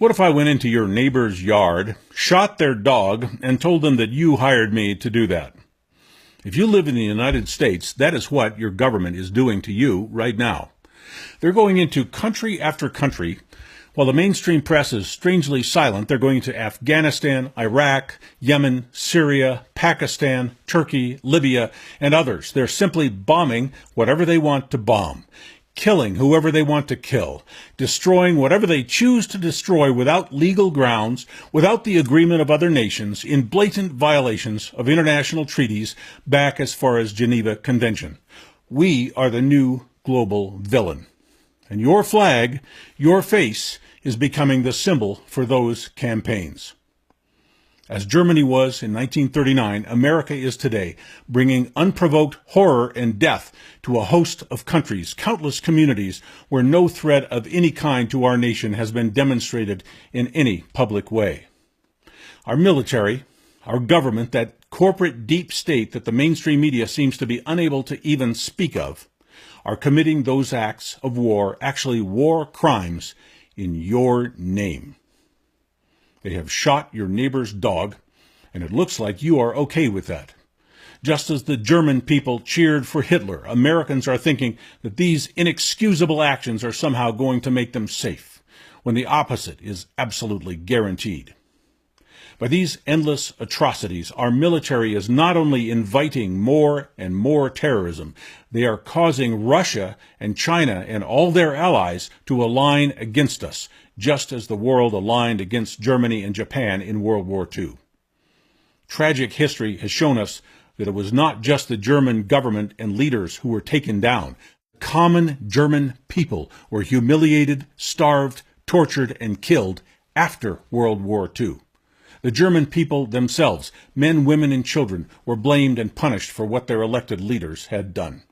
What if I went into your neighbor's yard, shot their dog, and told them that you hired me to do that? If you live in the United States, that is what your government is doing to you right now. They're going into country after country. While the mainstream press is strangely silent, they're going to Afghanistan, Iraq, Yemen, Syria, Pakistan, Turkey, Libya, and others. They're simply bombing whatever they want to bomb, killing whoever they want to kill, destroying whatever they choose to destroy without legal grounds, without the agreement of other nations, in blatant violations of international treaties back as far as Geneva Convention. We are the new global villain. And your flag, your face, is becoming the symbol for those campaigns. As Germany was in 1939, America is today, bringing unprovoked horror and death to a host of countries, countless communities, where no threat of any kind to our nation has been demonstrated in any public way. Our military, our government, that corporate deep state that the mainstream media seems to be unable to even speak of, are committing those acts of war, actually war crimes, in your name. They have shot your neighbor's dog, and it looks like you are okay with that. Just as the German people cheered for Hitler, Americans are thinking that these inexcusable actions are somehow going to make them safe, when the opposite is absolutely guaranteed. By these endless atrocities, our military is not only inviting more and more terrorism, they are causing Russia and China and all their allies to align against us, just as the world aligned against Germany and Japan in World War II. Tragic history has shown us that it was not just the German government and leaders who were taken down. Common German people were humiliated, starved, tortured, and killed after World War II. The German people themselves, men, women, and children, were blamed and punished for what their elected leaders had done.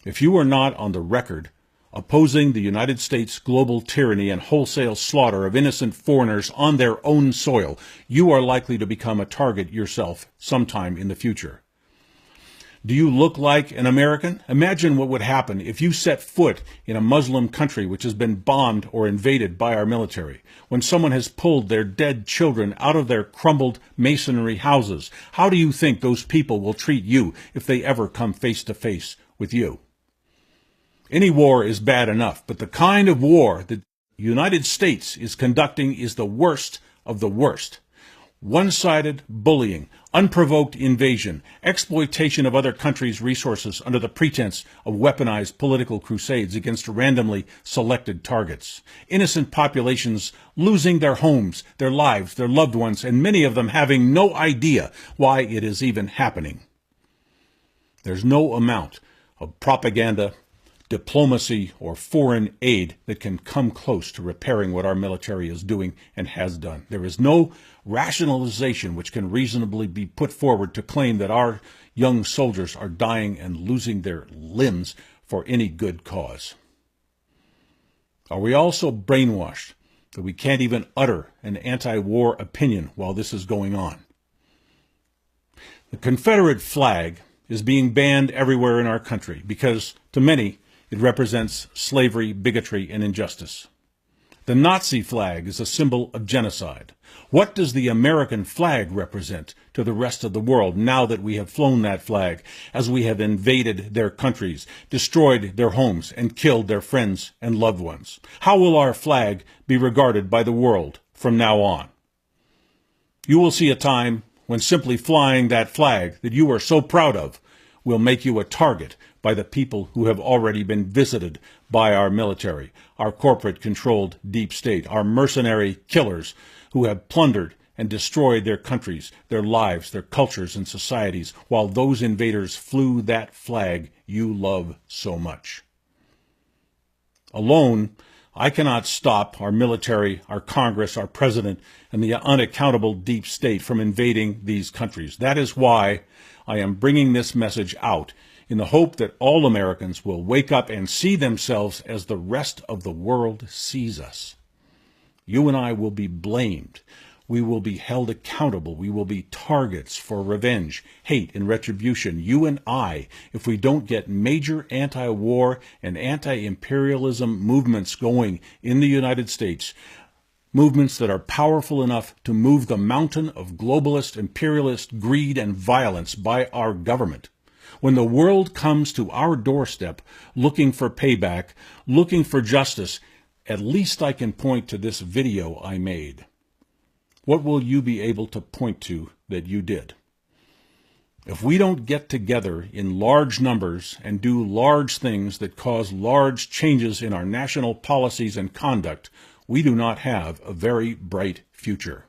If you are not on the record opposing the United States' global tyranny and wholesale slaughter of innocent foreigners on their own soil, you are likely to become a target yourself sometime in the future. Do you look like an American? Imagine what would happen if you set foot in a Muslim country which has been bombed or invaded by our military, when someone has pulled their dead children out of their crumbled masonry houses. How do you think those people will treat you if they ever come face to face with you? Any war is bad enough, but the kind of war that the United States is conducting is the worst of the worst. One-sided bullying, unprovoked invasion, exploitation of other countries' resources under the pretense of weaponized political crusades against randomly selected targets. Innocent populations losing their homes, their lives, their loved ones, and many of them having no idea why it is even happening. There's no amount of propaganda, diplomacy, or foreign aid that can come close to repairing what our military is doing and has done. There is no rationalization which can reasonably be put forward to claim that our young soldiers are dying and losing their limbs for any good cause. Are we also brainwashed that we can't even utter an anti-war opinion while this is going on? The Confederate flag is being banned everywhere in our country because, to many, it represents slavery, bigotry, and injustice. The Nazi flag is a symbol of genocide. What does the American flag represent to the rest of the world now that we have flown that flag, as we have invaded their countries, destroyed their homes, and killed their friends and loved ones? How will our flag be regarded by the world from now on? You will see a time when simply flying that flag that you are so proud of will make you a target by the people who have already been visited by our military, our corporate-controlled deep state, our mercenary killers who have plundered and destroyed their countries, their lives, their cultures, and societies, while those invaders flew that flag you love so much. Alone, I cannot stop our military, our Congress, our president, and the unaccountable deep state from invading these countries. That is why I am bringing this message out, in the hope that all Americans will wake up and see themselves as the rest of the world sees us. You and I will be blamed. We will be held accountable. We will be targets for revenge, hate, and retribution, you and I, if we don't get major anti-war and anti-imperialism movements going in the United States. movements that are powerful enough to move the mountain of globalist, imperialist greed and violence by our government. When the world comes to our doorstep looking for payback, looking for justice, at least I can point to this video I made. What will you be able to point to that you did? If we don't get together in large numbers and do large things that cause large changes in our national policies and conduct, we do not have a very bright future.